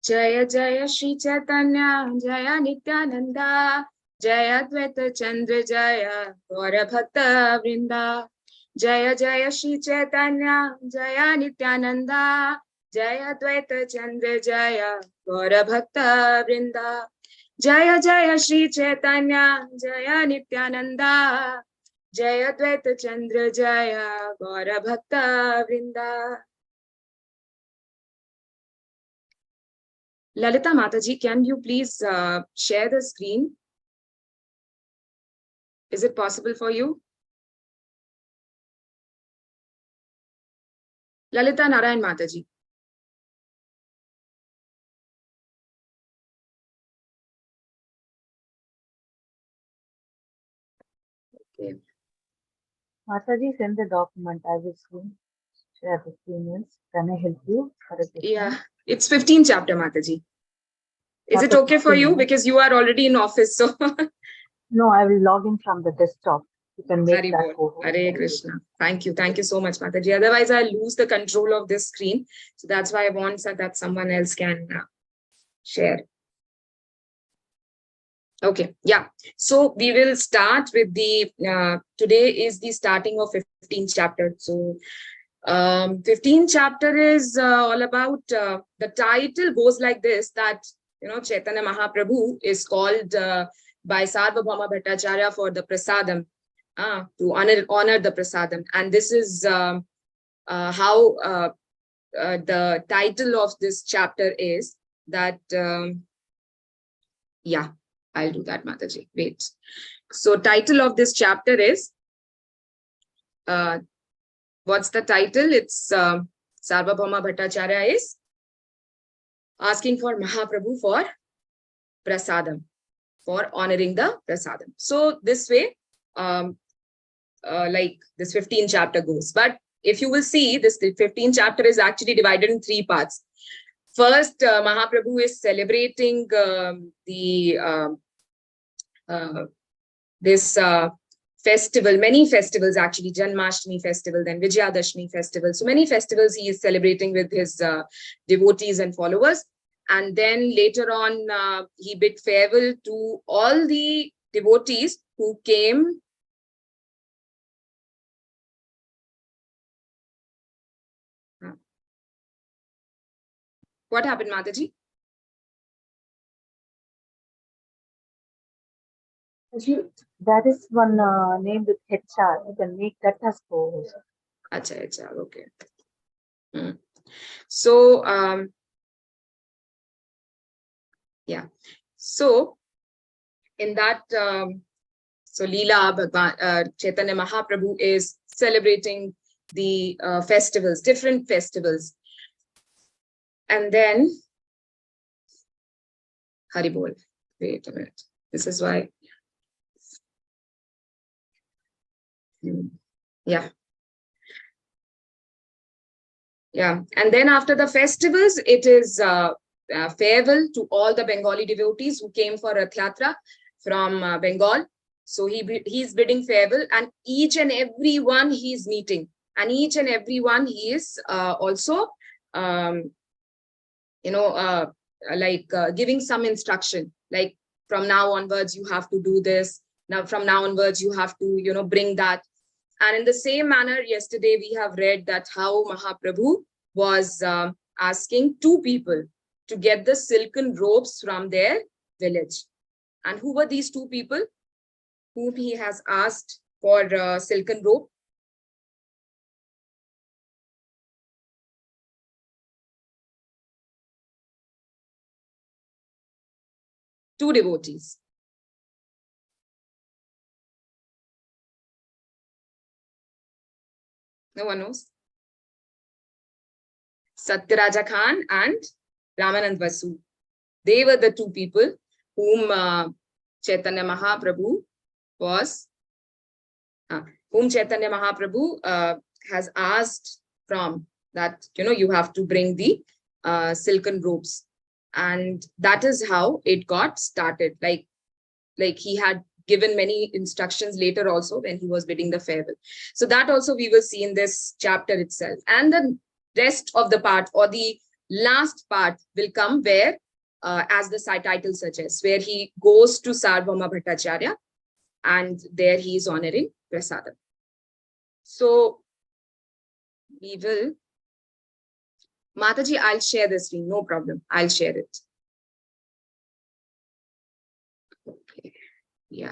Jaya Jaya Shri Chaitanya Jaya Nityananda Jaya Advaita Chandra Jaya Gaura Bhakta Vrinda. Jaya Jaya Shri Chaitanya Jaya Nityananda Jaya Advaita Chandra Jaya Gaura Bhakta Vrinda. Jaya Jaya Shri Chaitanya Jaya Nityananda Jaya Advaita Chandra Jaya Gaura Bhakta Vrinda. Lalita Mataji, can you please share the screen? Is it possible for you? Lalita Narayan Mataji. Okay. Mataji, send the document. I will soon share the screen. Can I help you? Yeah, it's 15 chapter, Mataji. Is it Chapter okay for you? 15. Because you are already in office, so. No, I will log in from the desktop. You can make Hari that Bol. photo. Hare Krishna. Thank you. Thank you so much, Mataji. Otherwise, I lose the control of this screen. So that's why I want that someone else can share. Okay, yeah. So we will start with the, today is the starting of 15th chapter. So 15th chapter is all about, the title goes like this, that, Chaitanya Mahaprabhu is called by Sarvabhauma Bhattacharya for the prasadam, to honor the prasadam. And this is how the title of this chapter is that, yeah, I'll do that, Mataji. Wait. So title of this chapter is, what's the title? It's Sarvabhauma Bhattacharya is asking for Mahaprabhu for prasadam, for honoring the prasadam. So this way, like this 15th chapter goes. But if you will see, this 15th chapter is actually divided in 3 parts. First, Mahaprabhu is celebrating this festival, many festivals actually, Janmashtami festival, then Vijayadashmi festival. So many festivals he is celebrating with his devotees and followers. And then later on, he bid farewell to all the devotees who came. What happened, Mataji? That is one name with HR. You can make that as co-host. Acha, okay. So, yeah. So, in that, so Leela Bhagwan, Chaitanya Mahaprabhu is celebrating the festivals, different festivals. And then, Haribol, wait a minute. This is why. Yeah. Yeah. And then after the festivals, it is farewell to all the Bengali devotees who came for Rath Yatra from Bengal. So he's bidding farewell, and each and every one he is meeting, and each and every one he is also, giving some instruction, like from now onwards you have to do this. Now from now onwards you have to bring that. And in the same manner, yesterday we have read that how Mahaprabhu was asking 2 people to get the silken robes from their village. And who were these 2 people whom he has asked for silken robe? Two devotees. No one knows? Satyaraja Khan and Ramanand Vasu. They were the 2 people whom Chaitanya Mahaprabhu was, whom Chaitanya Mahaprabhu has asked from, that, you have to bring the silken robes. And that is how it got started. Like he had given many instructions later also when he was bidding the farewell. So that also we will see in this chapter itself. And the rest of the part, or the last part will come where, as the title suggests, where he goes to Sarvabhauma Bhattacharya and there he is honoring prasadam. So we will, Mataji, I'll share the screen, no problem. I'll share it. Okay, yeah.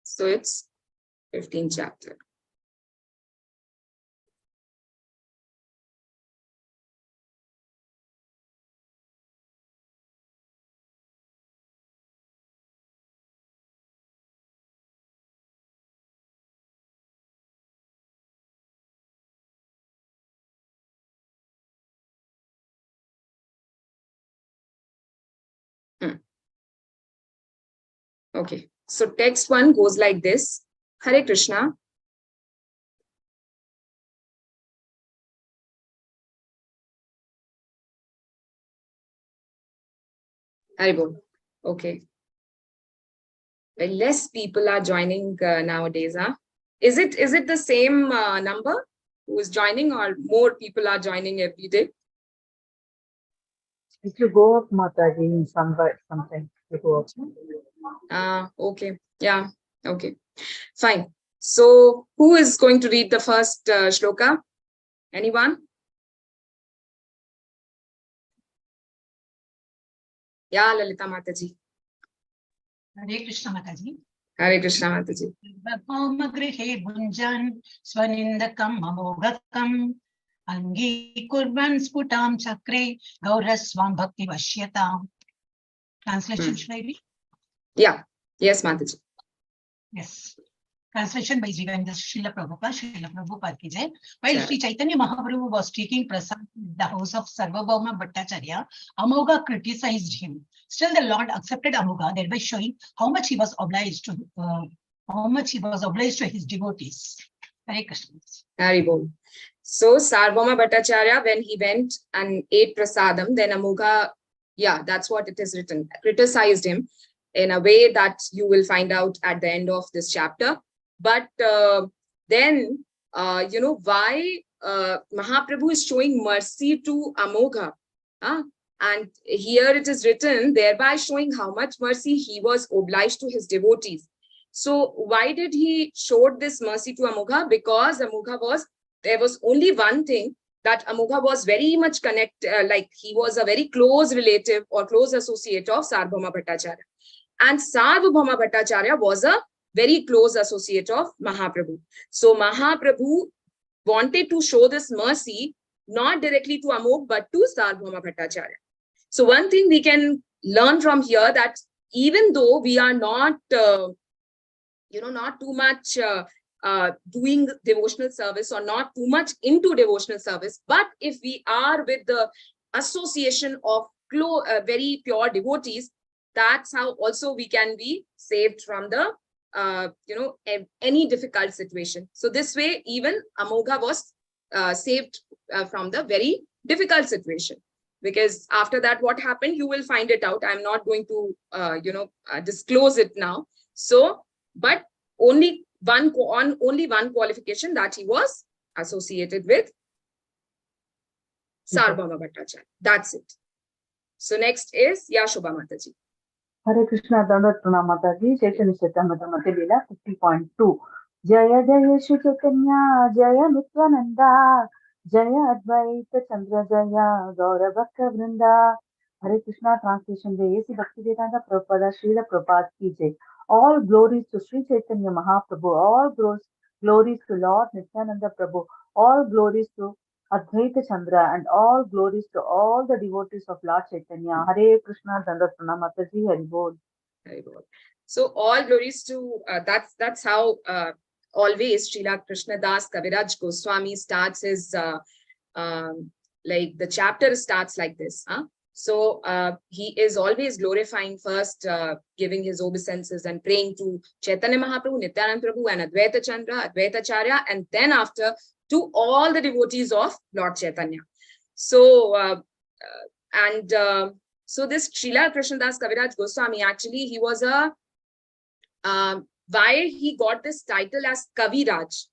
So it's 15th chapter. Okay, so text 1 goes like this. Hare Krishna. Haribol. Okay. Well, less people are joining nowadays, huh? Is it the same number who is joining, or more people are joining every day? If you go up, Mataji, in something, you go up. Okay. Yeah. Okay. Fine. So who is going to read the first shloka? Anyone? Yeah, Lalita Mataji. Hare Krishna Mataji. Hare Krishna Mataji. Grihe Bunjan Swanindakam Amogakam Angi Kurban Sputam Chakre Gauraswam Bhakti Vashyatam. Translation should I read? Yeah. Yes, Mataji. Yes. Translation by Jivendra Srila Prabhupada ki jai. While Sri Chaitanya Mahaprabhu was taking prasad in the house of Sarvabhauma Bhattacharya, Amogha criticized him. Still, the Lord accepted Amogha, thereby showing how much he was obliged to his devotees. Hare Krishna. Haribol. So Sarvabhauma Bhattacharya, when he went and ate prasadam, then Amogha, yeah, that's what it is written, criticized him in a way that you will find out at the end of this chapter. But then, why Mahaprabhu is showing mercy to Amogha. And here it is written, thereby showing how much mercy he was obliged to his devotees. So why did he show this mercy to Amogha? Because there was only one thing, that Amogha was very much connected, like he was a very close relative or close associate of Sarvabhauma Bhattacharya. And Sarvabhauma Bhattacharya was a very close associate of Mahaprabhu. So Mahaprabhu wanted to show this mercy not directly to Amogha but to Sarvabhauma Bhattacharya. So one thing we can learn from here, that even though we are not, not too much doing devotional service or not too much into devotional service, but if we are with the association of very pure devotees, that's how also we can be saved from the any difficult situation. So this way, even Amogha was saved from the very difficult situation. Because after that, what happened, you will find it out. I'm not going to, disclose it now. So, but only one qualification, that he was associated with Sarvabhauma Bhattacharya. That's it. So next is Shobha Mataji. Hare Krishna, Dandat Pranam Mataji, Chaitanya Charitamrita Lila 50.2. Jaya Jaya Shri Chaitanya, Jaya Nityananda, Jaya Advaita Chandra Jaya, Gaura Bhakta Vrinda. Hare Krishna, translation by A.C. Bhaktivedanta Prabhupada, Srila Prabhupada ki jai. All glories to Sri Chaitanya Mahaprabhu, all glories to Lord Nityananda Prabhu, all glories to Advaita Chandra, and all glories to all the devotees of Lord Chaitanya. Hare Krishna, Dandat Pranam Mataji, Haribol. Haribol. So all glories to, that's how always Srila Krishnadas Kaviraj Goswami starts his, the chapter starts like this. So he is always glorifying first, giving his obeisances and praying to Chaitanya Mahaprabhu, Nityananda Prabhu, and Advaita Chandra, Advaita Charya, and then after to all the devotees of Lord Chaitanya. So, So this Srila Krishnadas Kaviraj Goswami, actually, he was a, why he got this title as Kaviraj?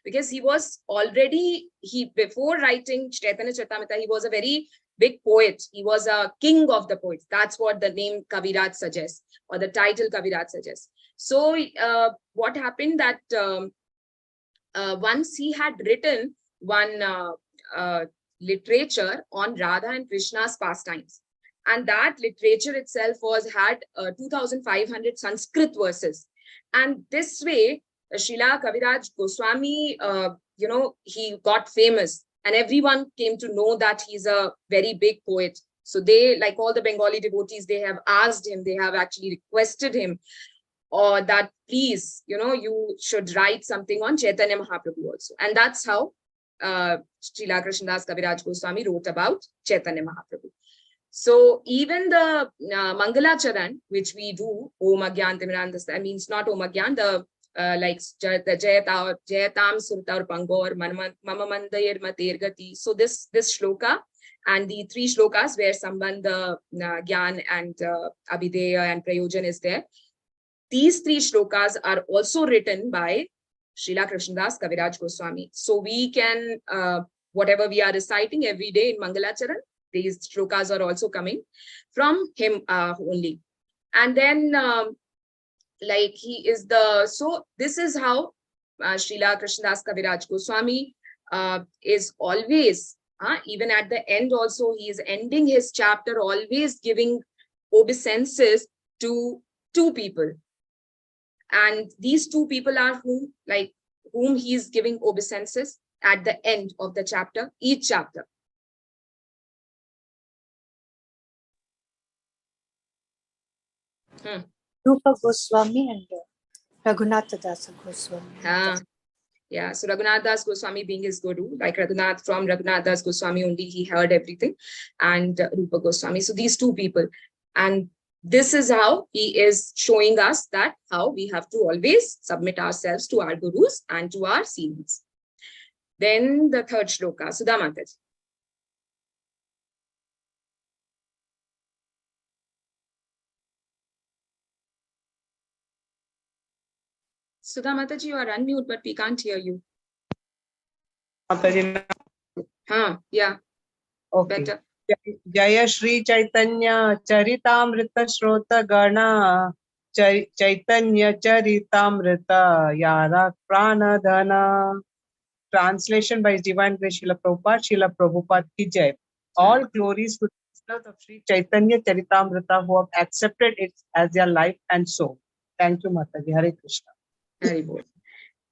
Because he was already, before writing Chaitanya Charitamrita, he was a very big poet. He was a king of the poets. That's what the name Kaviraj suggests, or the title Kaviraj suggests. So what happened that once he had written one literature on Radha and Krishna's pastimes, and that literature itself had 2,500 Sanskrit verses. And this way, Srila Kaviraj Goswami, he got famous, and everyone came to know that he's a very big poet. So they, like all the Bengali devotees, they have asked him, they have actually requested him, or that please, you should write something on Chaitanya Mahaprabhu also. And that's how Srila Krishnadas Kaviraj Goswami wrote about Chaitanya Mahaprabhu. So even the Mangala Charan, which we do, Om Agyan Timirandhasta, means not Om Agyan, the like the Jayatam Surtar Pangor, Mama Mandayir Mater Gati. So this shloka and the three shlokas where Sambandha, Gyan and Abhideya and Prayojan is there. These three shlokas are also written by Srila Krishnadas Kaviraj Goswami. So we can, whatever we are reciting every day in Mangalacharan, these shlokas are also coming from him only. And then, like he is the, so this is how Srila Krishnadas Kaviraj Goswami is always, even at the end also, he is ending his chapter always giving obeisances to two people. And these two people are whom he is giving obeisances at the end of the chapter, each chapter. Rupa Goswami and Raghunath Das Goswami. Yeah, so Raghunath Das Goswami being his guru, like from Raghunath Das Goswami only he heard everything, and Rupa Goswami. So these two people, and this is how he is showing us that how we have to always submit ourselves to our gurus and to our seniors. Then the third shloka, Sudha Mataji. Sudha Mataji, you are unmute, but we can't hear you. Yeah. Okay. Better. Jaya Shri Chaitanya Charitamrita Shrota Gana Chaitanya Charitamrita Yara Pranadhana. Translation by His Divine Grace Srila Prabhupada, Srila Prabhupada ki Jai. All glories to the listeners of Shri Chaitanya Charitamrita who have accepted it as their life and soul. Thank you, Mataji. Hare Krishna. Very good.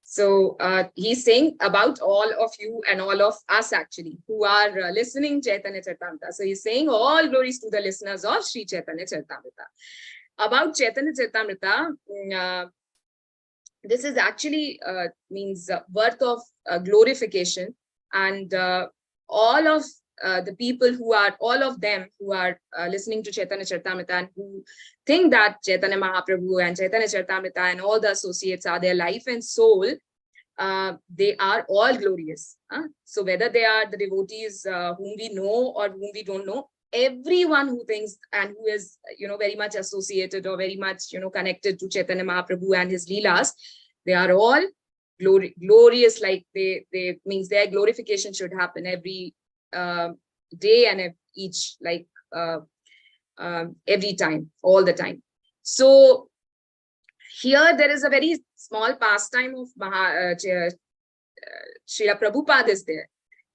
So he's saying about all of you and all of us actually who are listening Chaitanya Charitamrita. So he's saying all glories to the listeners of Sri Chaitanya Charitamrita. About Chaitanya Charitamrita, this is actually means worth of glorification, and all of the people who are, all of them who are listening to Chaitanya Charitamrita and who think that Chaitanya Mahaprabhu and Chaitanya Charitamrita and all the associates are their life and soul, they are all glorious. So whether they are the devotees whom we know or whom we don't know, everyone who thinks and who is, very much associated or very much, connected to Chaitanya Mahaprabhu and his Leelas, they are all glorious, like they means their glorification should happen every day and each, like every time, all the time. So here there is a very small pastime of Srila Prabhupada is there.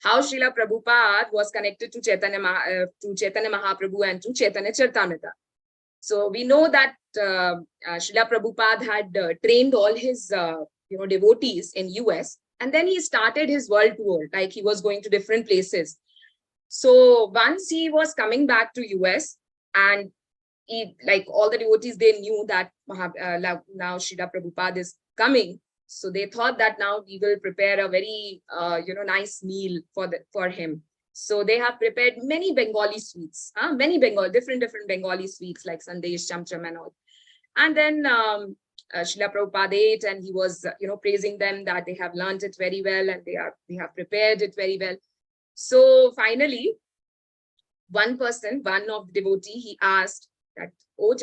How Srila Prabhupada was connected to Chaitanya Mahaprabhu and to Chaitanya Charitamrita. So we know that Srila Prabhupada had trained all his devotees in US, and then he started his world tour, like he was going to different places. So once he was coming back to US, and he, like all the devotees, they knew that now Srila Prabhupada is coming. So they thought that now we will prepare a very nice meal for him. So they have prepared many Bengali sweets, different Bengali sweets like Sandesh, Chamcham and all. And then Srila Prabhupada ate, and he was praising them that they have learned it very well and they have prepared it very well. So finally, one person, one of the devotee, he asked that, oh,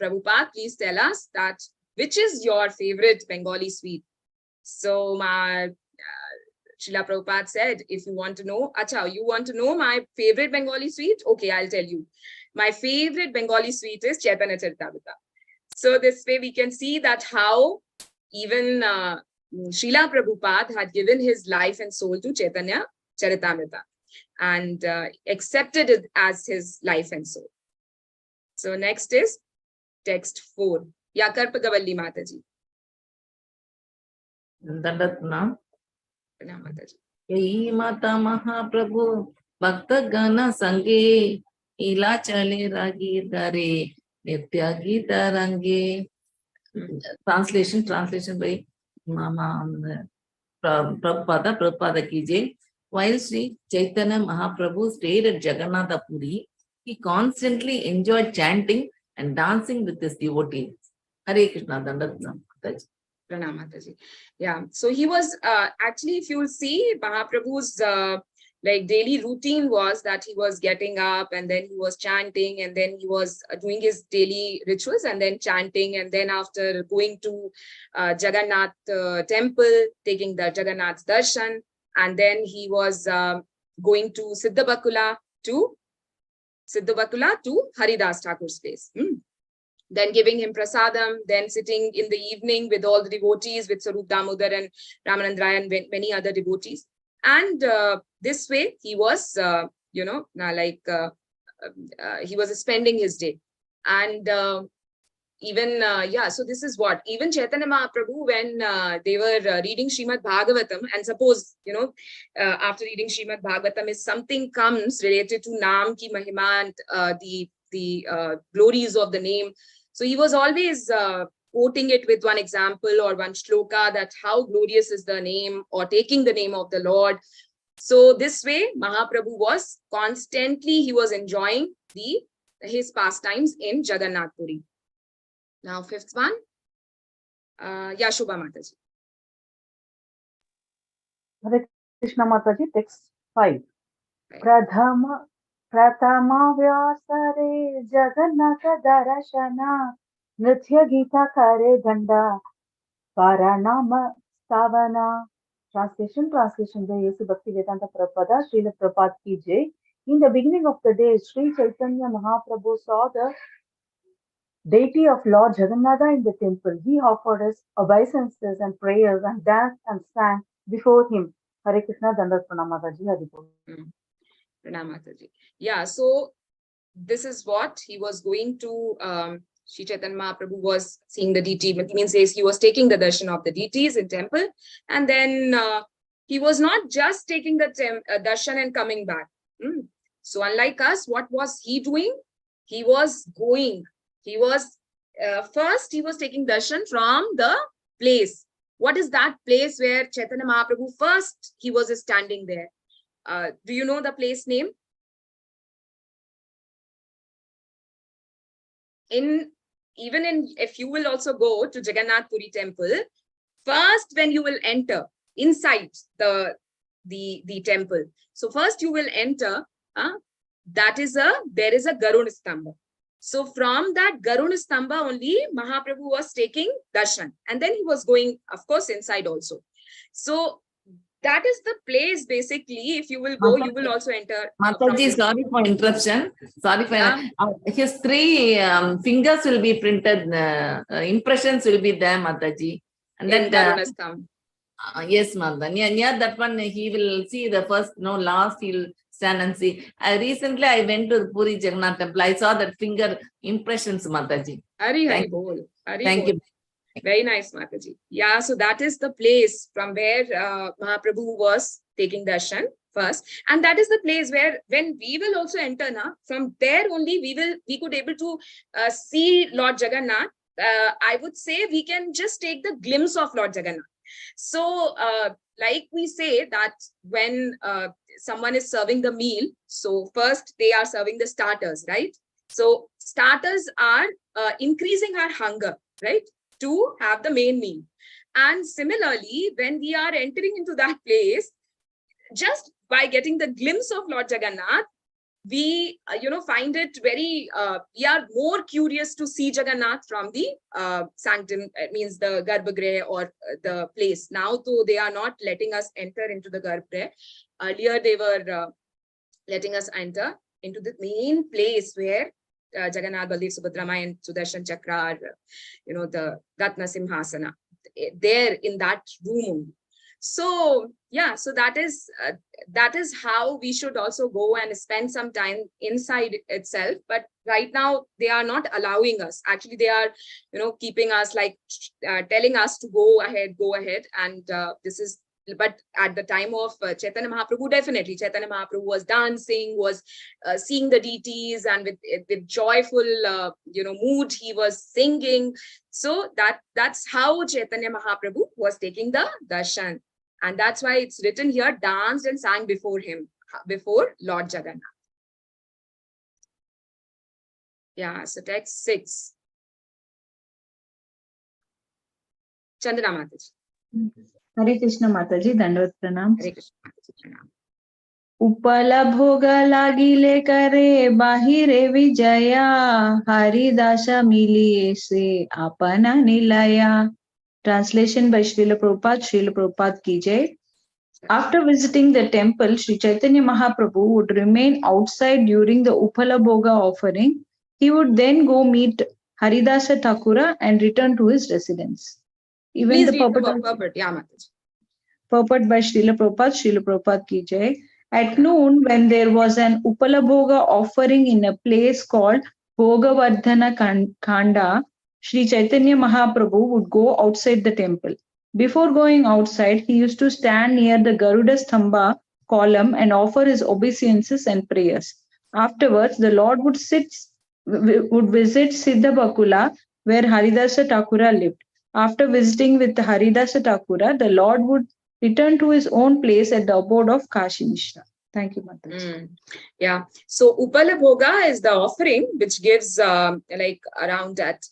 Prabhupada, please tell us that which is your favorite Bengali sweet? So Srila Prabhupada said, if you want to know, acha, you want to know my favorite Bengali sweet? Okay, I'll tell you. My favorite Bengali sweet is Chaitanya Charitamrita. So this way we can see that how even Srila Prabhupada had given his life and soul to Chaitanya Charitamrita and accepted it as his life and soul. So next is text 4. Ya Karpagavalli Mataji. Dandatna. Mataji. Ei Mata Mahaprabhu Bhakta Gana Sange Ila Chale Ragi Dare Nitya Gita Range. Translation by Mama Prabhupada Kije. While Sri Chaitanya Mahaprabhu stayed at Jagannatha Puri, he constantly enjoyed chanting and dancing with his devotees. Hare Krishna, Dandatna. Pranam Mataji. Yeah, so he was actually, if you will see, Mahaprabhu's like daily routine was that he was getting up and then he was chanting and then he was doing his daily rituals and then chanting, and then after going to Jagannath temple, taking the Jagannath darshan, and then he was going to Siddhabakula to Haridas Thakur's place. Then giving him prasadam, then sitting in the evening with all the devotees, with Sarup Damodar and Ramanand Rai and many other devotees. And this way he was, he was spending his day. And even, so this is what, even Chaitanya Mahaprabhu, when they were reading Srimad Bhagavatam, and suppose, after reading Srimad Bhagavatam, if something comes related to Naam ki Mahima and the glories of the name, so he was always quoting it with one example or one shloka, that how glorious is the name, or taking the name of the Lord. So this way, Mahaprabhu was constantly, he was enjoying his pastimes in Jagannath Puri. Now, fifth one, Shubha Mataji. Hare Krishna Mataji, text 5. Pradhama Vyasare Jagannatha Darashana Nritya Gita Kare Ganda Paranama Stavana. Translation by Yesu Bhakti Vedanta Prabhupada, Srila Prabhupada ki Jai. In the beginning of the day, Sri Chaitanya Mahaprabhu saw the deity of Lord Jagannatha in the temple. He offered us obeisances and prayers and danced and sang before him. Hare Krishna, Dandat Pranam Mataji, Haripur. Pranam Mataji. Yeah, so this is what he was going to, Sri Chaitanya Mahaprabhu was seeing the deity, it means he was taking the darshan of the deities in temple, and then he was not just taking the darshan and coming back. So unlike us, what was he doing? He was going. He was, first he was taking darshan from the place. What is that place where Chaitanya Mahaprabhu first, he was standing there? Do you know the place name? If you will also go to Jagannath Puri temple, first when you will enter inside the temple, so first you will enter, there is a Garud Stamba. So from that Garud Stamba only Mahaprabhu was taking darshan, and then he was going, of course, inside also. So that is the place, basically. If you will go, you will also enter. Mataji, sorry for interruption. Sorry for his 3 fingers will be printed. Impressions will be there, Mataji. And then yes, Mata. Near that one, he will see the first, last. He'll stand and see. Recently, I went to the Puri Jagannath temple. I saw that finger impressions, Mataji. Thank you. Very nice, Mataji. Yeah, so that is the place from where Mahaprabhu was taking darshan first, and that is the place where when we will also enter now, from there only we could able to see Lord Jagannath. I would say we can just take the glimpse of Lord Jagannath. So like we say that when someone is serving the meal, so first they are serving the starters, right? So starters are increasing our hunger, right, to have the main meal. And similarly, when we are entering into that place, just by getting the glimpse of Lord Jagannath, we find it very we are more curious to see Jagannath from the sanctum, means the Garbhagriha or the place. Now though they are not letting us enter into the Garbhagriha. Earlier they were letting us enter into the main place where Jagannath, Baldev, Subhadra and Sudarshan Chakra are, the Ratna Simhasana, there in that room. So yeah, so that is how we should also go and spend some time inside itself. But right now they are not allowing us. Actually, they are, keeping us like telling us to go ahead, and this is. But at the time of Chaitanya Mahaprabhu, definitely Chaitanya Mahaprabhu was dancing, was seeing the deities, and with joyful mood he was singing. So that's how Chaitanya Mahaprabhu was taking the darshan, and that's why it's written here, danced and sang before him, before Lord Jagannath. Yeah, so text 6. Chandana Mataji. Hare Krishna Mataji, Dandavat Pranam. Hare Krishna Mataji, Pranam. Upala bhoga lagile kare bahire vijaya haridasa miliye se apana nilaya. Translation by Srila Prabhupada ki jai. After visiting the temple, Sri Chaitanya Mahaprabhu would remain outside during the Upala Bhoga offering. He would then go meet Haridasa Thakura and return to his residence. Even Please the read purport, yeah, Mataji. Purport by Srila Prabhupada ki jai. At noon, when there was an Upala Bhoga offering in a place called Bhogavardhana Khanda, Sri Chaitanya Mahaprabhu would go outside the temple. Before going outside, he used to stand near the Garuda Stambha column and offer his obeisances and prayers. Afterwards, the Lord would visit Siddha Bakula, where Haridasa Thakura lived. After visiting with Haridasa Thakura, the Lord would return to his own place at the abode of Kashi Mishra. Thank you, Mataji. Yeah. So Upala Bhoga is the offering which gives like around at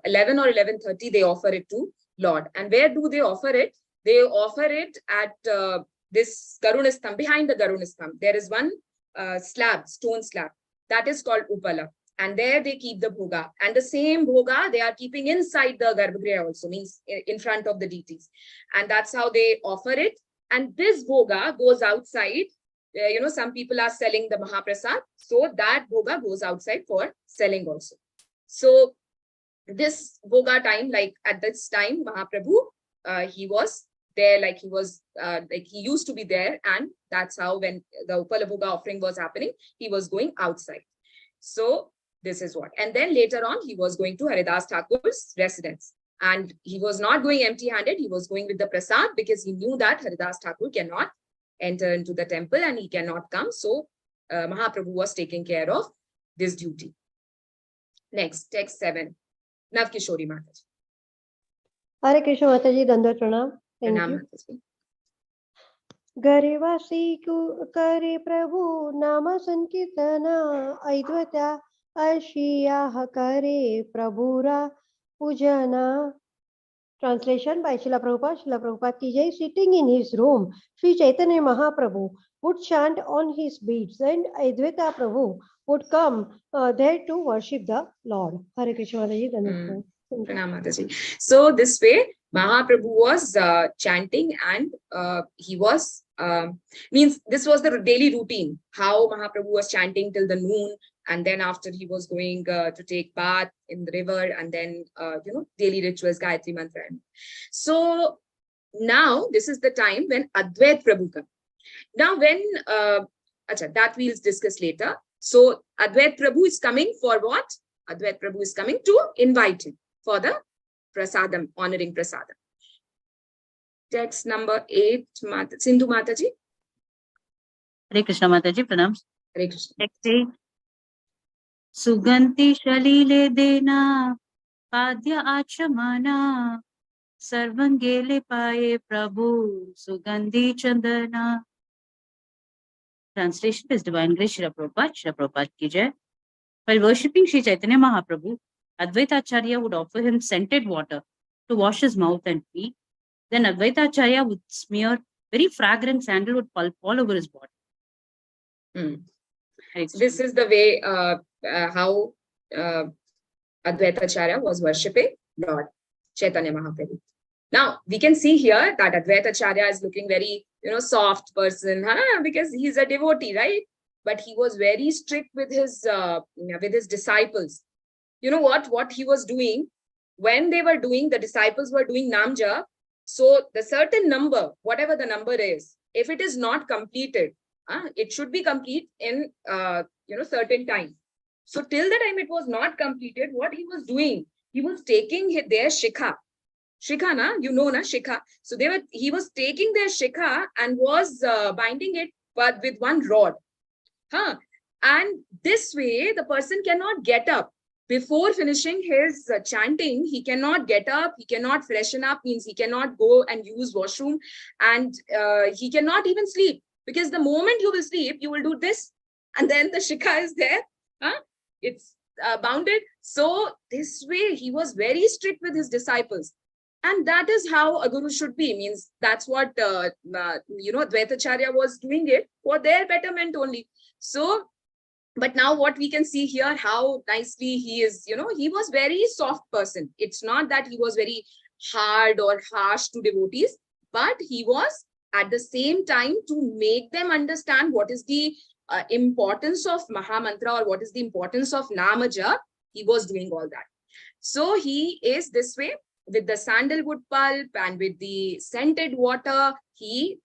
11 or 11:30 they offer it to Lord. And where do they offer it? They offer it at this Garunastham, behind the Garunastham. There is one stone slab, that is called Upala. And there they keep the bhoga. And the same bhoga they are keeping inside the Garbhagriha also, means in front of the deities. And that's how they offer it. And this bhoga goes outside. Some people are selling the Mahaprasad. So that bhoga goes outside for selling also. So this bhoga time, like at this time, Mahaprabhu, he was there, like he used to be there. And that's how when the Upala Bhoga offering was happening, he was going outside. So this is what. And then later on, he was going to Haridas Thakur's residence. And he was not going empty-handed. He was going with the prasad because he knew that Haridas Thakur cannot enter into the temple and he cannot come. So Mahaprabhu was taking care of this duty. Next, text 7. Navkishori Mataji. Hare Krishna Mataji, Dandavat Pranam. Thank you. Mataji. Garivasi करे प्रभु नाम Sankirtana Advaita Ashiya Kare Prabhura Pujana. Translation by Srila Prabhupada ki jai. Sitting in his room, Sri Chaitanya Mahaprabhu would chant on his beads and Advaita Prabhu would come there to worship the Lord. Hare Krishna Mataji. Mataji. So this way, Mahaprabhu was chanting and he was, means this was the daily routine, how Mahaprabhu was chanting till the noon. And then after he was going to take bath in the river and then, daily rituals, Gayatri Mantra. So now this is the time when Advait Prabhu comes. Now when, that we'll discuss later. So Advait Prabhu is coming for what? Advait Prabhu is coming to invite him for the prasadam, honoring prasadam. Text number 8, Sindhu Mataji. Hare Krishna Mataji, pranam. Hare Krishna. Text 8. Suganti shalile dena padya achamana sarvangele paye prabhu sugandhi chandana. Translation is Divine Grace Srila Prabhupada ki jai. While worshipping Sri Chaitanya Mahaprabhu, Advaita Acharya would offer him scented water to wash his mouth and feet. Then Advaita Acharya would smear very fragrant sandalwood pulp all over his body. This is the way how Advaita Acharya was worshipping Lord Chaitanya Mahaprabhu. Now we can see here that Advaita Acharya is looking very, soft person, because he's a devotee, right? But he was very strict with his disciples. You know what he was doing when they were doing, the disciples were doing Namja. So the certain number, whatever the number is, if it is not completed, it should be complete in certain time. So till the time it was not completed, what he was doing, he was taking their shikha. Shikha, na? You know, na? Shikha. So he was taking their shikha and was binding it but with one rod. And this way, the person cannot get up. Before finishing his chanting, he cannot get up, he cannot freshen up, means he cannot go and use washroom, and he cannot even sleep. Because the moment you will sleep, you will do this, and then the shikha is there. It's bounded. So this way, he was very strict with his disciples. And that is how a guru should be. Means that's what, Advaita Acharya was doing it for their betterment only. So, but now what we can see here, how nicely he is, he was very soft person. It's not that he was very hard or harsh to devotees, but he was at the same time to make them understand what is the importance of Mahamantra or what is the importance of Namaja. He was doing all that. So he is this way with the sandalwood pulp and with the scented water, he,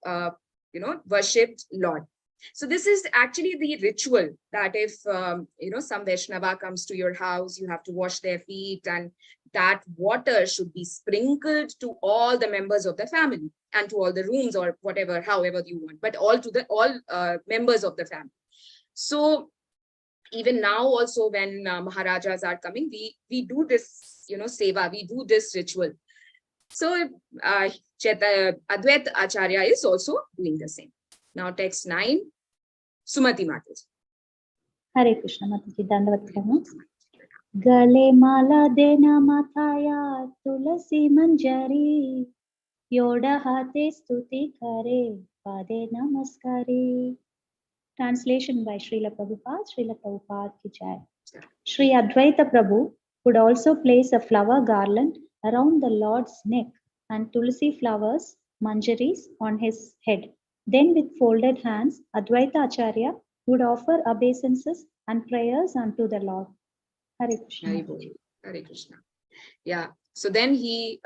worshipped Lord. So this is actually the ritual that if, some Vaishnava comes to your house, you have to wash their feet, and that water should be sprinkled to all the members of the family and to all the rooms or whatever, however you want, but all members of the family. So even now also when Maharajas are coming, we do this, seva, we do this ritual. So Advaita Acharya is also doing the same. Now text 9, Sumati Mataji. Hare Krishna Mataji, Dandavat Pranaam. Gale mala dena mathaya tulasi manjari, yoda hate stuti kare, pade namaskari. Translation by Srila Prabhupada ki jai. Sri Advaita Prabhu would also place a flower garland around the Lord's neck and tulsi flowers, manjaris, on his head. Then with folded hands, Advaita Acharya would offer obeisances and prayers unto the Lord. Hare Krishna. Hare Krishna. Yeah. So then he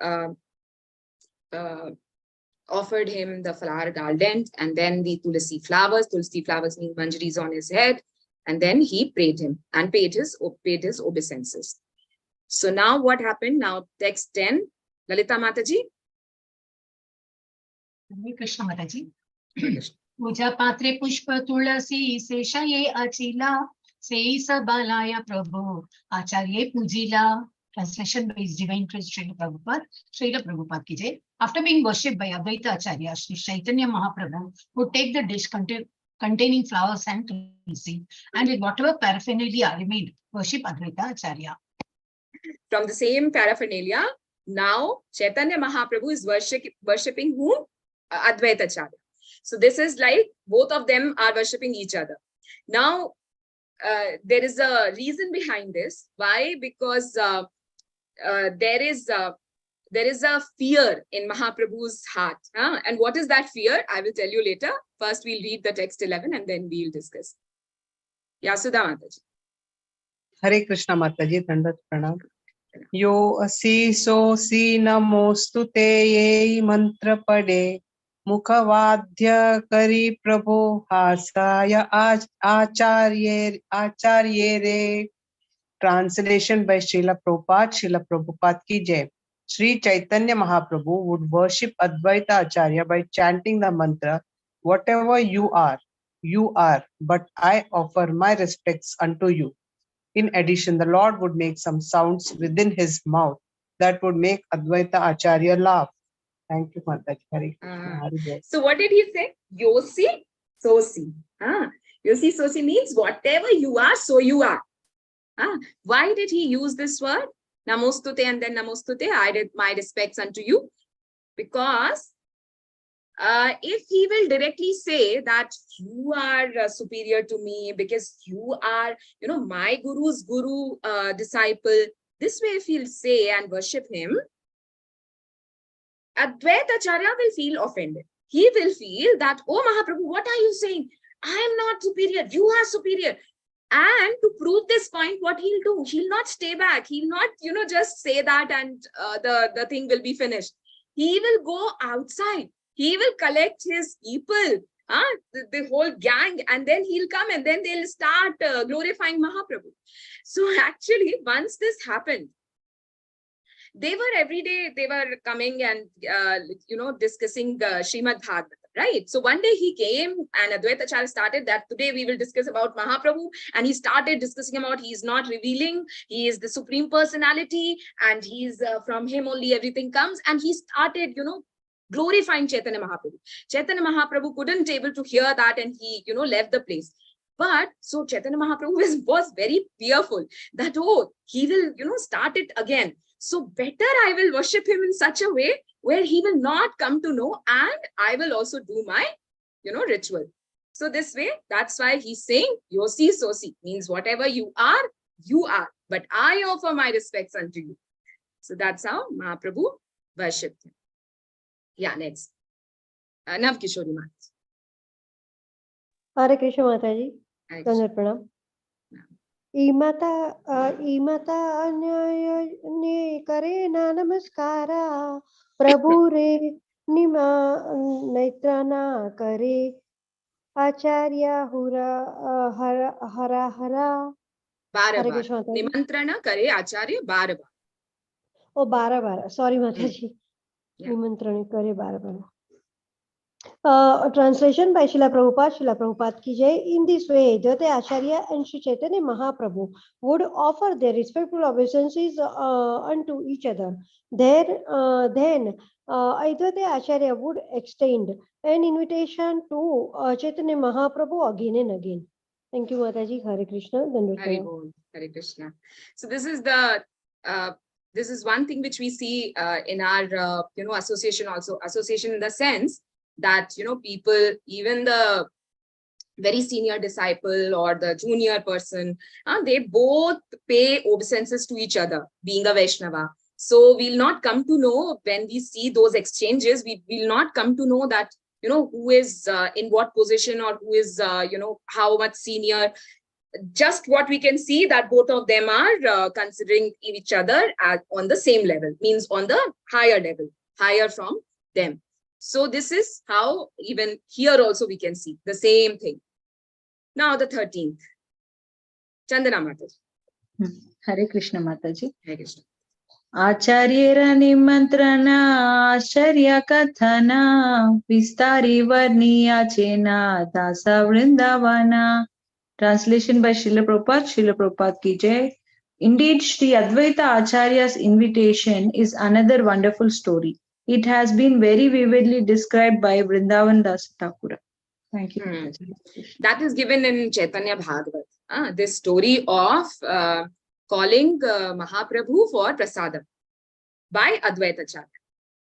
offered him the flower garland and then the tulsi flowers. Tulsi flowers mean manjaris on his head. And then he prayed him and paid his obeisances. So now what happened? Now text 10, Lalita Mataji. Hare Krishna Mataji. Puja patre pushpa tulasi seshaye achila sei sabalaya prabhu acharye pujila. Translation by His Divine Grace Srila Prabhupada ki jai. After being worshipped by Advaita Acharya, Sri Chaitanya Mahaprabhu would take the dish containing flowers and tulsi, and with whatever paraphernalia remained, worship Advaita Acharya. From the same paraphernalia, now Chaitanya Mahaprabhu is worshipping whom? Advaita Acharya. So this is like both of them are worshipping each other. Now, there is a reason behind this. Why? Because there is a fear in Mahaprabhu's heart. And what is that fear? I will tell you later. First, we'll read the text 11 and then we'll discuss. Yasudha Mataji. Hare Krishna Mataji, Dandat Pranam. Yo asi so si namostute ye mantra pade mukhavadhya kari prabhu hasaya acharye re. Translation by Srila Prabhupada ki jai. Sri Chaitanya Mahaprabhu would worship Advaita Acharya by chanting the mantra, whatever you are, but I offer my respects unto you. In addition, the Lord would make some sounds within his mouth that would make Advaita Acharya laugh. Thank you, Mataji. So what did he say? Yosi, sosi. Yosi, sosi means whatever you are, so you are. Why did he use this word? Namostute and then namostute. I did my respects unto you. Because if he will directly say that you are superior to me because you are, my guru's guru disciple, this way if he'll say and worship him, Advaita Acharya will feel offended. He will feel that, oh Mahaprabhu, what are you saying? I am not superior, you are superior. And to prove this point, what he'll do, he'll not stay back. He'll not, just say that and the thing will be finished. He will go outside. He will collect his people, the whole gang, and then he'll come and then they'll start glorifying Mahaprabhu. So actually, once this happened, they were every day, they were coming and, discussing Srimad Bhagavatam, right? So one day he came and Advaita Acharya started that today we will discuss about Mahaprabhu, and he started discussing about he is not revealing, he is the supreme personality, and he's from him only everything comes, and he started, glorifying Chaitanya Mahaprabhu. Chaitanya Mahaprabhu couldn't able to hear that and he, left the place. But so Chaitanya Mahaprabhu was very fearful that, oh, he will, start it again. So better I will worship him in such a way where he will not come to know, and I will also do my, ritual. So this way, that's why he's saying, Yosi Sosi, means whatever you are, but I offer my respects unto you. So that's how Mahaprabhu worshipped him. Yeah, next. Nav Kishori Mat. Hare Krishna Mataji. Hare Krishna. Dandvat Pranam. ईमता अन्याय करे ना नमस्कारा प्रभु रे निमा नेत्र ना करे आचार्य हुरा हरा हरा Hare Krishna. Nimantrana kare Acharya bar bar. ओ 12 सॉरी माताजी Yeah. निमंत्रण करे 12 Translation by Srila Prabhupada ki jai. In this way, Advaita Acharya and Sri Chaitanya Mahaprabhu would offer their respectful obeisances unto each other. Then Advaita Acharya would extend an invitation to Chaitanya Mahaprabhu again and again. Thank you, Mataji. Hare Krishna. Hare Krishna. So this is the this is one thing which we see in our association also. Association in the sense that people, even the very senior disciple or the junior person, they both pay obeisances to each other, being a Vaishnava. So we'll not come to know when we see those exchanges, we will not come to know that who is in what position or who is how much senior. Just what we can see that both of them are considering each other as on the same level, means on the higher level, higher from them. So this is how even here also we can see the same thing. Now the 13th. Chandana Mataji. Hare Krishna Mataji. Hare Krishna. Acharyera nimantrana acharya kathana vistari varniya chena dasa vrindavana. Translation by Srila Prabhupada ki jai. Indeed, Sri Advaita Acharya's invitation is another wonderful story. It has been very vividly described by Vrindavan Das Thakura. Thank you. That is given in Chaitanya Bhagavat. This story of calling Mahaprabhu for prasadam by Advaita Acharya.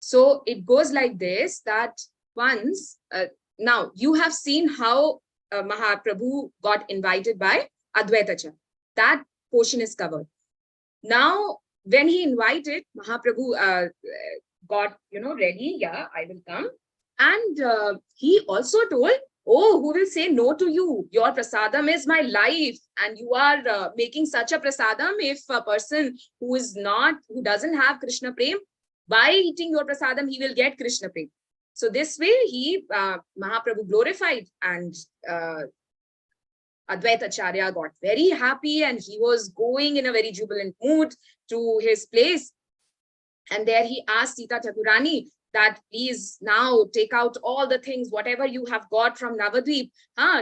So it goes like this, that once, now you have seen how Mahaprabhu got invited by Advaita Acharya. That portion is covered. Now, when he invited, Mahaprabhu got, ready, yeah, I will come. And he also told, oh, who will say no to you? Your prasadam is my life. And you are making such a prasadam. If a person who doesn't have Krishna Prem, by eating your prasadam, he will get Krishna Prem. So this way, Mahaprabhu glorified, and Advaita Acharya got very happy, and he was going in a very jubilant mood to his place. And there he asked Sita Thakurani that please now take out all the things, whatever you have got from Navadvip,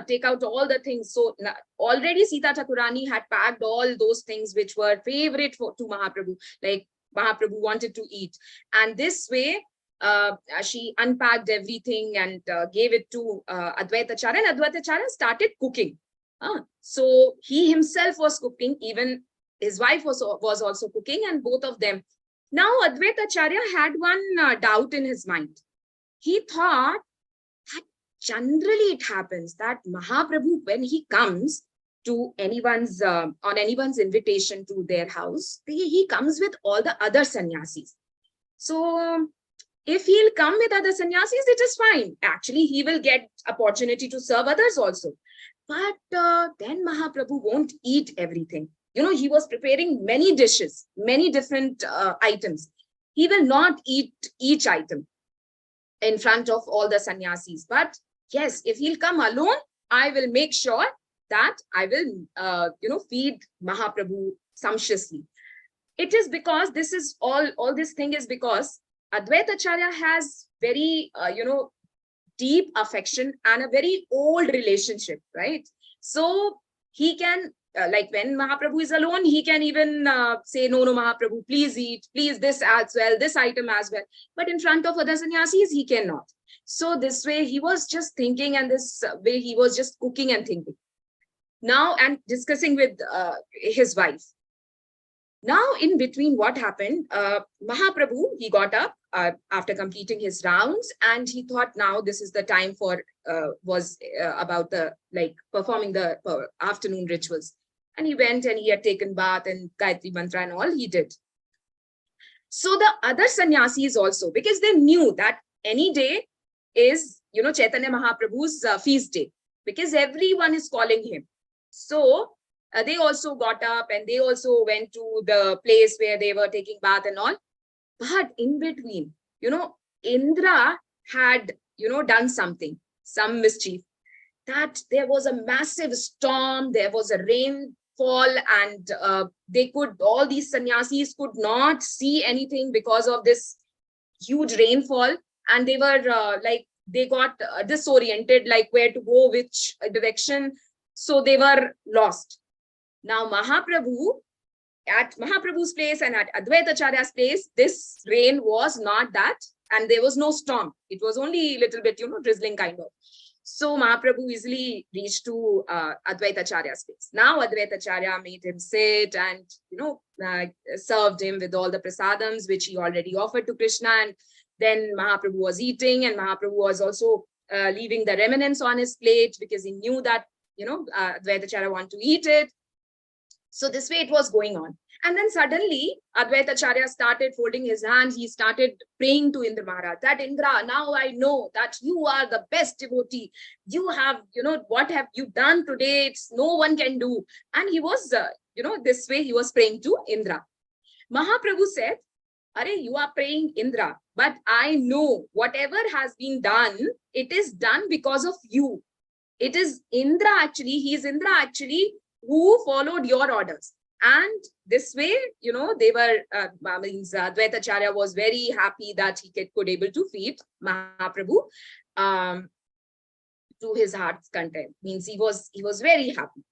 take out all the things. So already Sita Thakurani had packed all those things which were favorite to Mahaprabhu, like Mahaprabhu wanted to eat. And this way, she unpacked everything and gave it to Advaita Acharya, and Advaita Acharya started cooking. So he himself was cooking, even his wife was also cooking, and both of them. Now Advaita Acharya had one doubt in his mind. He thought generally it happens that Mahaprabhu, when he comes to anyone's, on anyone's invitation to their house, he comes with all the other sannyasis. So if he'll come with other sannyasis, it is fine. Actually, he will get opportunity to serve others also. But then Mahaprabhu won't eat everything. You know, he was preparing many dishes, many different items. He will not eat each item in front of all the sannyasis. But yes, if he'll come alone, I will make sure that I will, feed Mahaprabhu sumptuously. It is because this is all this thing is because Advaita Acharya has very, deep affection and a very old relationship, right? So he can, like when Mahaprabhu is alone, he can even say, no, Mahaprabhu, please eat, please this as well, this item as well. But in front of other sannyasis, he cannot. So this way he was just thinking, and this way he was just cooking and thinking. Now, and discussing with his wife. Now, in between, what happened? Mahaprabhu, he got up after completing his rounds, and he thought now this is the time for about the performing the afternoon rituals. And he went and he had taken bath and Gayatri Mantra and all he did. So the other sannyasis also, because they knew that any day is, Chaitanya Mahaprabhu's feast day, because everyone is calling him. So they also got up and they also went to the place where they were taking bath and all. But in between, Indra had, done something, some mischief, that there was a massive storm, there was a rainfall, and all these sannyasis could not see anything because of this huge rainfall. And they were they got disoriented, like where to go, which direction. So they were lost. Now, Mahaprabhu, at Mahaprabhu's place and at Advaita Acharya's place, this rain was not that, and there was no storm. It was only a little bit, drizzling kind of. So Mahaprabhu easily reached to Advaita Acharya's place. Now Advaita Acharya made him sit and, served him with all the prasadams, which he already offered to Krishna. And then Mahaprabhu was eating, and Mahaprabhu was also leaving the remnants on his plate because he knew that, Advaita Acharya wanted to eat it. So this way it was going on. And then suddenly Advaita Acharya started folding his hands. He started praying to Indra Maharaj that Indra, now I know that you are the best devotee. You have, what have you done today? It's no one can do. And he was, this way he was praying to Indra. Mahaprabhu said, Are, you are praying Indra, but I know whatever has been done, it is done because of you. It is Indra actually, he is Indra actually who followed your orders. And this way, they were, Advaita Acharya was very happy that he could able to feed Mahaprabhu to his heart's content. Means he was very happy.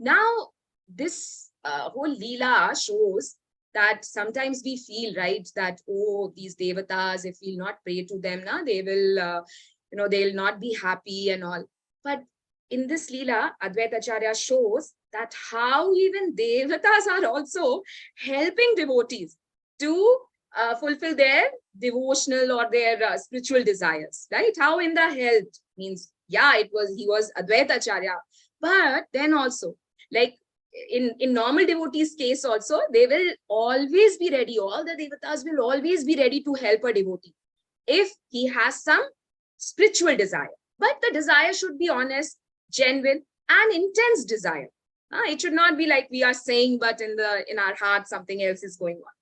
Now, this whole Leela shows that sometimes we feel, right, that, oh, these devatas, if we'll not pray to them, they will, they'll not be happy and all. But in this Leela, Advaita Acharya shows that how even devatas are also helping devotees to fulfill their devotional or their spiritual desires, right? How Indra helped means, yeah, he was Advaita Acharya, but then also, like in normal devotees case also, they will always be ready. All the devatas will always be ready to help a devotee if he has some spiritual desire. But the desire should be honest, genuine, and intense desire. It should not be like we are saying, but in our heart something else is going on.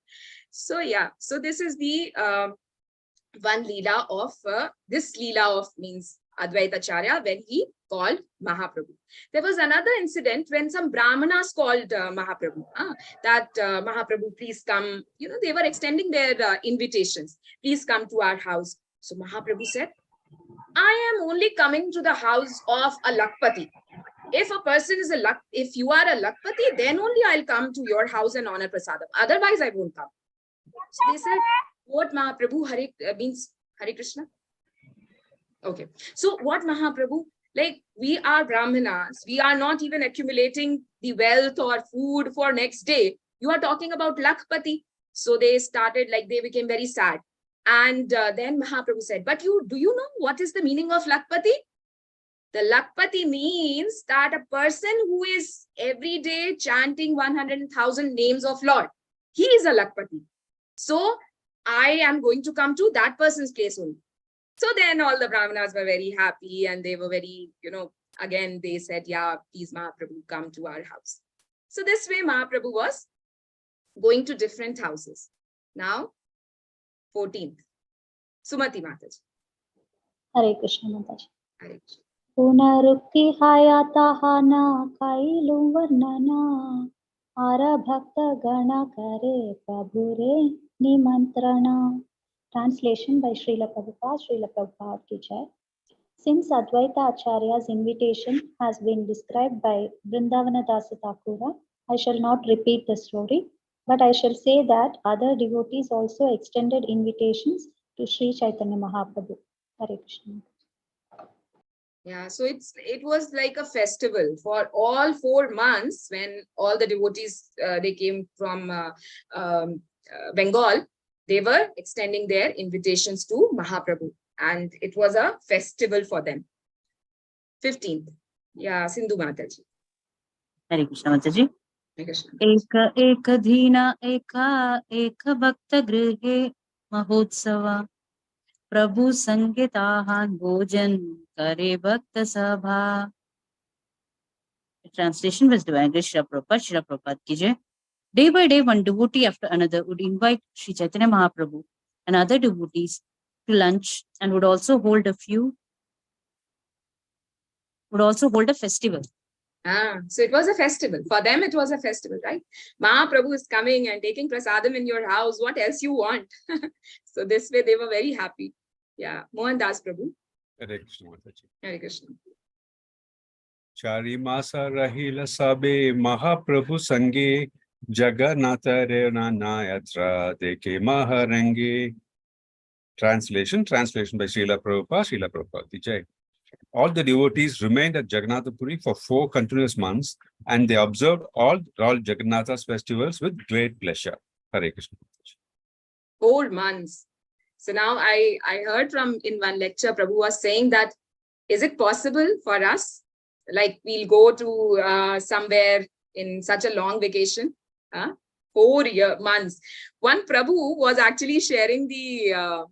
So yeah, so this is the one Leela of this Leela of means Advaita Acharya when he called Mahaprabhu. There was another incident when some Brahmanas called Mahaprabhu, that Mahaprabhu, please come. They were extending their invitations. Please come to our house. So Mahaprabhu said, I am only coming to the house of a Lakpati. If a person is if you are a Lakpati, then only I'll come to your house and honor prasadam. Otherwise, I won't come. So they said, what Mahaprabhu means Hare Krishna? Okay. So what Mahaprabhu, like we are Brahmanas, we are not even accumulating the wealth or food for next day. You are talking about Lakpati. So they started, they became very sad. And then Mahaprabhu said, but do you know what is the meaning of Lakpati? The Lakpati means that a person who is every day chanting 100,000 names of Lord, he is a Lakpati. So I am going to come to that person's place only. So then all the Brahmanas were very happy and they were very, again they said, yeah, please Mahaprabhu, come to our house. So this way Mahaprabhu was going to different houses. Now, 14th. Sumati Mataji. Hare Krishna Mataji. Hare Krishna. पुनरुक्ति हयातहना कैलु वर्णना are भक्त गण करे प्रभु रे निमंत्रणा. Translation by Srila Prabhupada ki jai. Since Advaita Acharya's invitation has been described by Vrindavana Dasa Thakura, I shall not repeat the story, but I shall say that other devotees also extended invitations to Sri Chaitanya Mahaprabhu. Hare Krishna. Yeah, so it was like a festival for all 4 months when all the devotees, they came from Bengal, they were extending their invitations to Mahaprabhu and it was a festival for them. 15th. Yeah, Sindhu Mataji. Hare Krishna Mataji. Hare Krishna. एक धीना एक भक्त गृहे महोत्सव प्रभु संगीताहान भोजन करे भक्त सभा. Translation was Divine Grace Srila Prabhupada ki jai. Day by day, one devotee after another would invite Sri Chaitanya Mahaprabhu and other devotees to lunch and would also hold a festival. So it was a festival. For them, it was a festival, right? Mahaprabhu is coming and taking prasadam in your house. What else you want? So this way, they were very happy. Yeah. Mohan Das Prabhu. Hare Krishna Mataji. Hare Krishna. Chari masa rahila sabe Mahaprabhu sange Jagannatha Rena Yatra Deke Maharange. Translation by Srila Prabhupada ki jai. All the devotees remained at Jagannath Puri for 4 continuous months and they observed all Jagannatha's festivals with great pleasure. Hare Krishna. 4 months. So now I heard from in one lecture, Prabhu was saying that, is it possible for us? Like we'll go to somewhere in such a long vacation, 4 months. One Prabhu was actually sharing the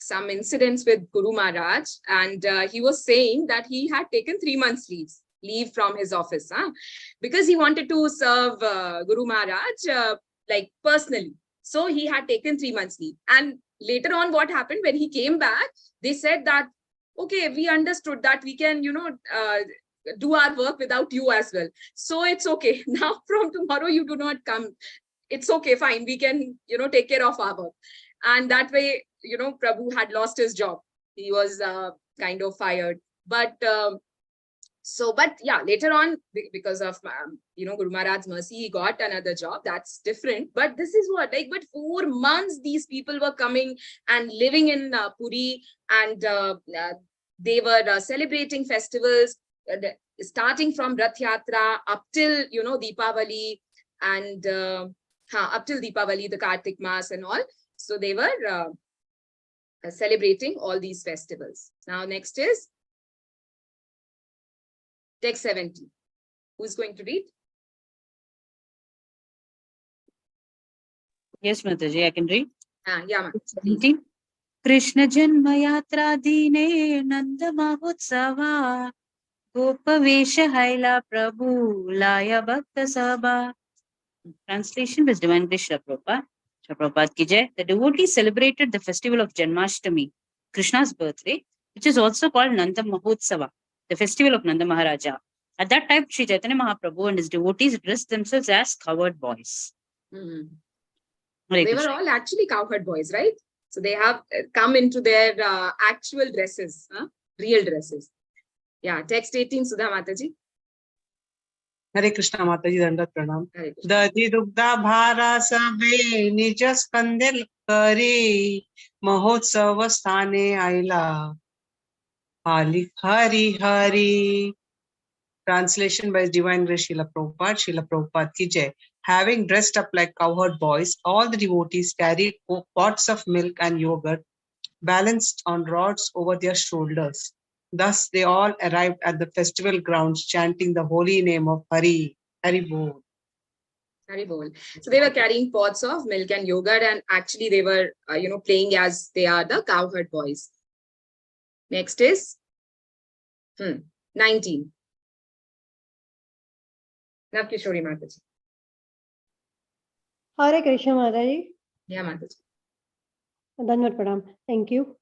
some incidents with Guru Maharaj, and he was saying that he had taken 3 months leave from his office, because he wanted to serve Guru Maharaj like personally. So he had taken 3 months leave. And later on, what happened when he came back, they said that, okay, we understood that we can, do our work without you as well. So it's okay. Now from tomorrow, you do not come. It's okay, fine. We can, take care of our work. And that way, Prabhu had lost his job. He was kind of fired. But yeah, later on, because of, Guru Maharaj's mercy, he got another job. That's different. But this is what, but 4 months, these people were coming and living in Puri, and they were celebrating festivals, starting from Rath Yatra up till, Deepavali, and up till Deepavali, the Kartik Mas and all. So they were celebrating all these festivals. Now, next is text 70. Who's going to read? Yes, Mataji, I can read. Yeah, please. Krishna Janma Yatra Dine Nanda Mahotsava Gopavesha Haila Prabhu Laya Bhakta Sabha. Translation was Divine Grace Srila Prabhupada ki jai. The devotees celebrated the festival of Janmashtami, Krishna's birthday, which is also called Nanda Mahotsava, the festival of Nanda Maharaja. At that time, Sri Chaitanya Mahaprabhu and his devotees dressed themselves as cowherd boys. They were all actually cowherd boys, right? So they have come into their actual dresses, real dresses. Yeah, text 18, Sudha Mataji. Hare Krishna Mataji, Dandat Pranam. Dadi Dugda Bhara Sabe Nija Skandil Kari Mahotsava Sthane Aila Hali Hari Hari. Translation by Divine Grace Srila Prabhupada ki jai. Having dressed up like cowherd boys, all the devotees carried pots of milk and yogurt balanced on rods over their shoulders. Thus they all arrived at the festival grounds chanting the holy name of Hari, Hari Bol. Hari Bol. So they were carrying pots of milk and yogurt, and actually they were, playing as they are the cowherd boys. Next is 19. Navkishori Mataji. Hare Krishna Mataji. Yeah, Mataji. Dhanwad Pranam. Thank you.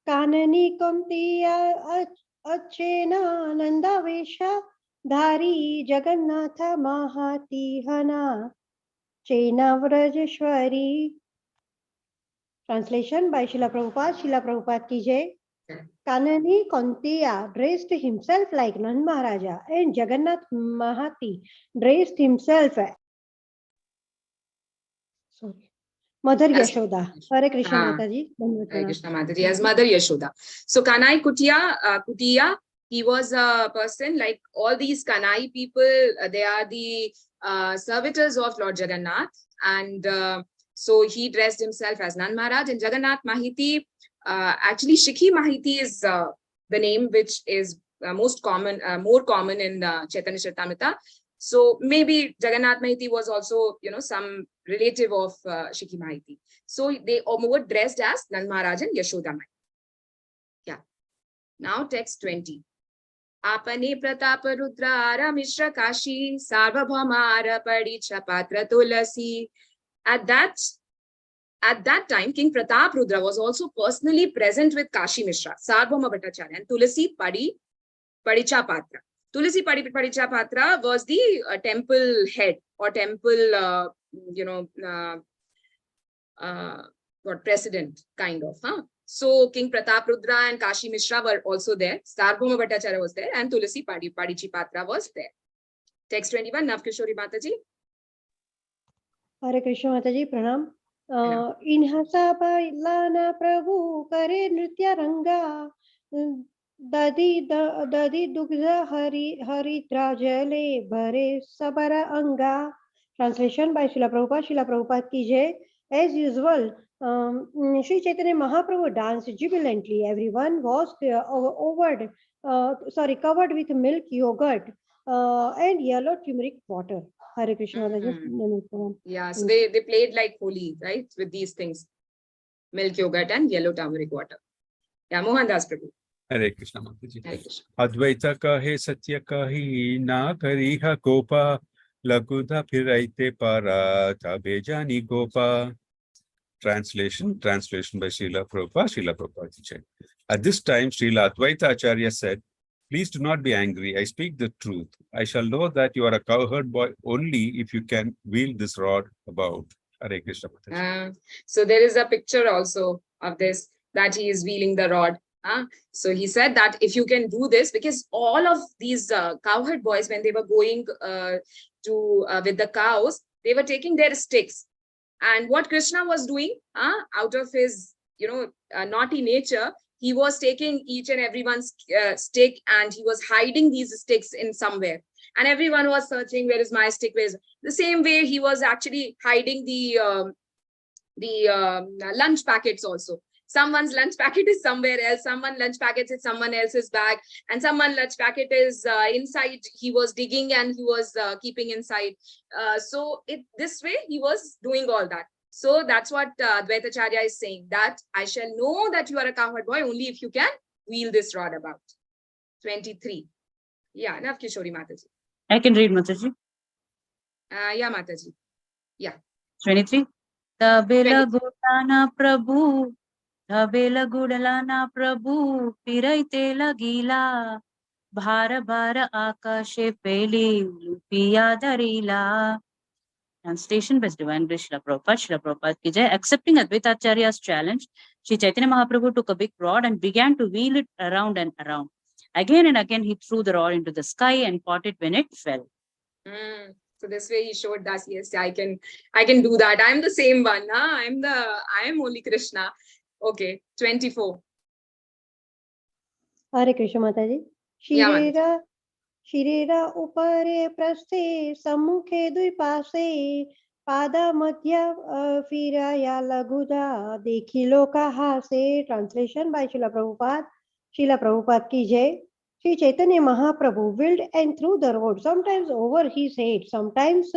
Kanani Kamtiya Achena Nanda Vesha Dhari Jagannatha Mahati Hana Chena Vrajeshwari. Translation by Srila Prabhupada. Srila Prabhupada ki jai. Kanani Kantiya dressed himself like Nand Maharaja, and Jagannath Mahati dressed himself Mother Yashoda. Hare Krishna Mataji. Hare Krishna Mataji as Mother Yashoda. So Kanai Kutiya, he was a person like all these Kanai people. They are the servitors of Lord Jagannath, and so he dressed himself as Nand Maharaj. And Jagannath Mahiti, actually Shikhi Mahiti is the name which is more common in Chaitanya Charitamrita. So maybe Jagannath Mahiti was also, some relative of Shikhi Mahiti. So they were dressed as Nand Maharaj and Yashoda Mai. Yeah. Now text 20. Apane Pratapa Rudrara Mishra Kashi Sarvabhaumara Padicha Patra Tulasi. At that time, King Pratap Rudra was also personally present with Kashi Mishra, Sarvabhauma Bhattacharya, and Tulasi Padicha Patra. Tulasi Padicha Patra was the temple head or temple, president kind of. So King Pratap Rudra and Kashi Mishra were also there. Sarvabhauma Bhattacharya was there, and Tulasi Padicha Patra was there. Text 21, Navkishori Mataji. Hare Krishna Mataji, Pranam. Inhasa Bailana Prabhu Kare Nritya Ranga Dadi Dugza Haritra Jale Bhare Sabara Anga. Translation by Srila Prabhupada. Srila Prabhupada ki jai. As usual, Sri Chaitanya Mahaprabhu danced jubilantly. Everyone was covered with milk, yogurt, and yellow turmeric water. Hare Krishna. Yeah, so they played like holy, right? With these things. Milk, yogurt, and yellow turmeric water. Yeah, Mohan Das Prabhu. Hare Krishna Mataji. Hare Krishna. Advaita kahe satya kahi na kariha gopa lagudha phiraite para tabejani gopa. Translation by Srila Prabhupada ki jai. At this time, Srila Advaita Acharya said, "Please do not be angry. I speak the truth. I shall know that you are a cowherd boy only if you can wield this rod about." Hare Krishna. So there is a picture also of this, that he is wheeling the rod. So he said that if you can do this, because all of these cowherd boys, when they were going with the cows, they were taking their sticks. And what Krishna was doing, out of his, naughty nature, he was taking each and everyone's stick, and he was hiding these sticks in somewhere. And everyone was searching, where is my stick? Where's the same way he was actually hiding the lunch packets also. Someone's lunch packet is somewhere else. Someone's lunch packet is someone else's bag, and someone's lunch packet is inside. He was digging and he was keeping inside. So this way he was doing all that. So that's what Advaita Acharya is saying, that I shall know that you are a cowherd boy only if you can wheel this rod about. 23. Yeah, Navkishori Mataji. I can read, Mataji. Yeah, Mataji. Yeah. 23. Tabela Gudana Prabhu, Tabela Gudalana Prabhu, Piraite Lagila, Bhara Bhara Akashe Peli, Lupiya Darila. Translation by Divine Bliss Srila Prabhupada ki jai. Accepting Advaita Acharya's challenge, Sri Chaitanya Mahaprabhu took a big rod and began to wheel it around and around. Again and again, he threw the rod into the sky and caught it when it fell. So this way he showed us, yes, I can do that. I'm the same one. I am only Krishna. Okay, 24. Hare Krishna Mataji. Shirera upare praste sammukhe dvipase Pada Madhya Firaya Laguda Dekhilo Kahase. Translation by Srila Prabhupada. Srila Prabhupada ki jai. Sri Chaitanya Mahaprabhu willed and through the road, sometimes over his head, sometimes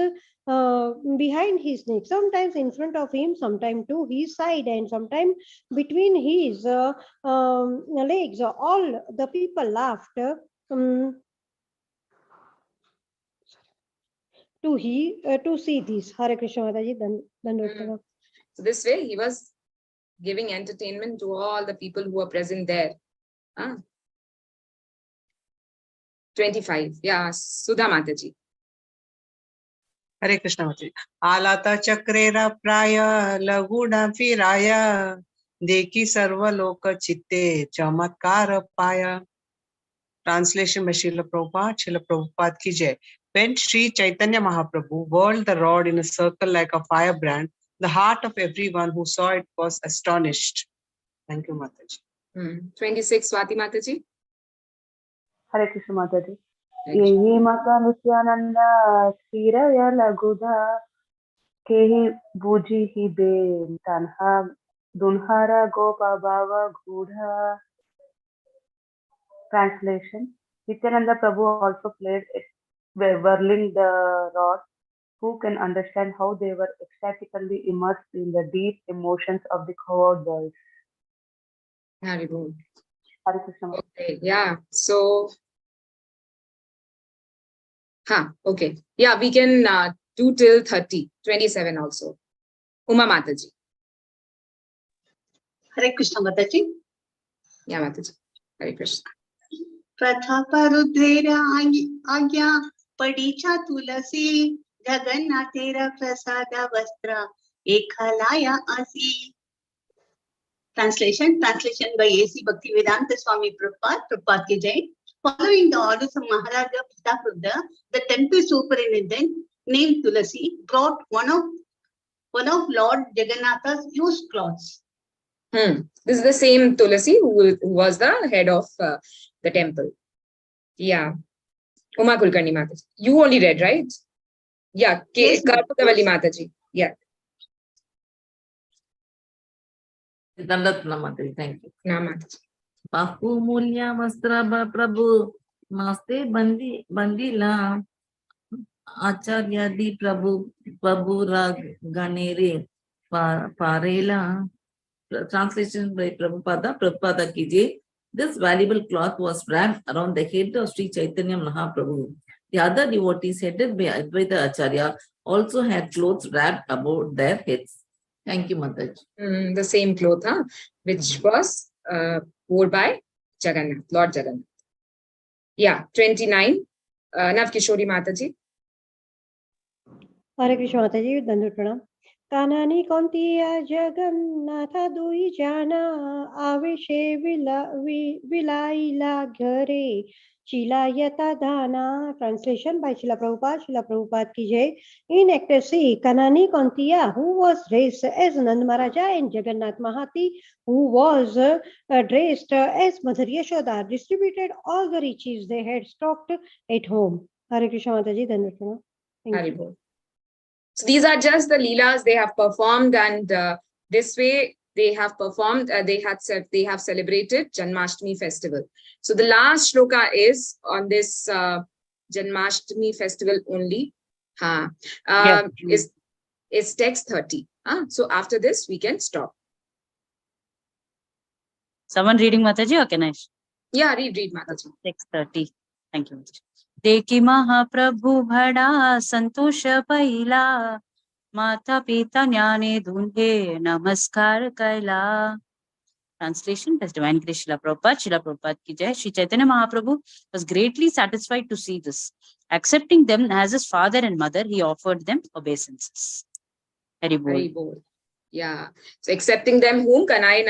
behind his neck, sometimes in front of him, sometimes to his side, and sometimes between his legs. All the people laughed. To see this. Hare Krishna Mataji, Dandavata. So this way he was giving entertainment to all the people who were present there. 25. Yeah, Sudha Mataji. Hare Krishna Mataji. Alata chakrera praya laguna firaya deki sarva loka chitte chamatkara paya. Translation by Srila Prabhupada. Srila Prabhupada ki jai. When Sri Chaitanya Mahaprabhu whirled the rod in a circle like a firebrand, the heart of everyone who saw it was astonished. Thank you, Mataji. 26. Swati Mataji. Hare Krishna Mataji. Yehi maka nityananda sthiraya laguda kehi buji hi be tanha dunhara gopa bhava gudha. Translation. Nityananda Prabhu also played it, whirling the rod. Who can understand how they were ecstatically immersed in the deep emotions of the cowherd boys? Very good. Hare Krishna. Okay, yeah. So, okay. Yeah, we can do till 30, 27 also. Uma Mataji. Hare Krishna Mataji. Yeah, Mataji. Hare Krishna. प्रथापरुद्रेरा आज्ञा पडीचा तुलसी जगन्नाथेरा प्रसाद वस्त्र एकलाया आसी. Translation by A.C. Bhaktivedanta Swami Prabhupada ki jai. Following the orders of Maharaja Prataparudra, the temple superintendent named Tulasi brought one of Lord Jagannatha's used clothes. This is the same Tulasi who was the head of the temple. Yeah. Uma Kulkarni Mataji. You only read, right? Yeah. Yes, Karputavalli Mataji. Yeah. Dandatna Mataji. Thank you. Namataji. Bahu mulya vastra prabhu naste bandila acharya di prabhu ganere parela. Translation by Prabhupada ki jai. This valuable cloth was wrapped around the head of Sri Chaitanya Mahaprabhu. The other devotees headed by Advaita Acharya also had clothes wrapped about their heads. Thank you, Mataji. The same cloth, which was worn by Jagannath, Lord Jagannath. Yeah, 29. Navkishori Mataji. Hare Krishna Mataji, Dandavata. Kanani Kontiya Jagannatha Dui Jana Avishe Vilaila Ghare Chilayata Dana. Translation by Srila Prabhupada ki jai. In ecstasy, Kanani Kontiya, who was dressed as Nand Maharaja, and Jagannath Mahati, who was dressed as Mother Yashoda, distributed all the riches they had stocked at home. Hare Krishna Mataji, Dandavata. Thank you. So these are just the leelas they have performed, and this way they have performed. They have celebrated Janmashtami festival. So the last shloka is on this Janmashtami festival only. Is text 30. So after this we can stop. Someone reading Mataji or can I? Yeah, read Mataji. Text 30. Thank you, Mataji. देखी महाप्रभु भड़ा संतोष पहिला माता पिता ज्ञाने ढूंढे नमस्कार कैला. Translation by Divine Grace Srila Prabhupada ki jai. Sri Chaitanya Mahaprabhu was greatly satisfied to see this. Accepting them as his father and mother, he offered them obeisances. Very bold. Yeah. So accepting them whom? Kanai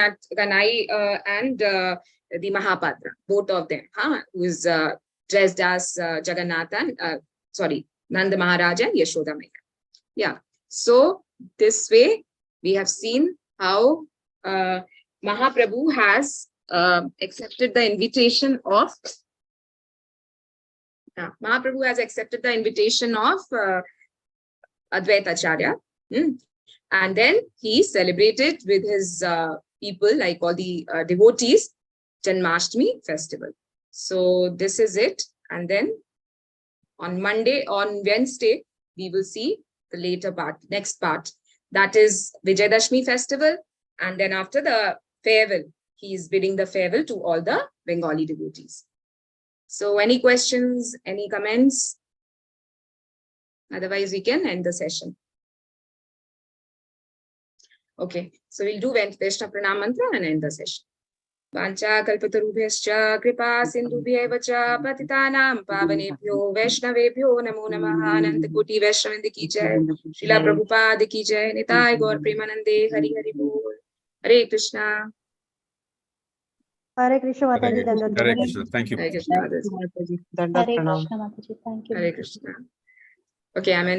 and the Mahapatra, both of them, who is dressed as Jagannath and Nanda Maharaj and Yashoda Maya. Yeah. So this way we have seen how Mahaprabhu has accepted the invitation of Advaita Acharya And then he celebrated with his people, like all the devotees, Janmashtami festival. So this is it. And then on Wednesday, we will see the later part, next part. That is Vijayadashmi festival. And then after the farewell, he is bidding the farewell to all the Bengali devotees. So any questions, any comments? Otherwise, we can end the session. Okay, so we'll do Vaishnav Pranam Mantra and end the session. Vancha kalpatarubhyascha kripa sindhubhyeva cha patitanam pavanebhyo Vaishnavebhyo namo namaha. Ananta koti Vaishnavindi ki jai, Srila Prabhupada ki jai, Nitai Gaur Premanande, Hari Hari Bol. Hare Krishna. Hare Krishna Mataji. Hare Krishna. Thank you. Hare Krishna Mataji. Hare Krishna Mataji. Thank you. Hare Krishna. Okay, I'm in.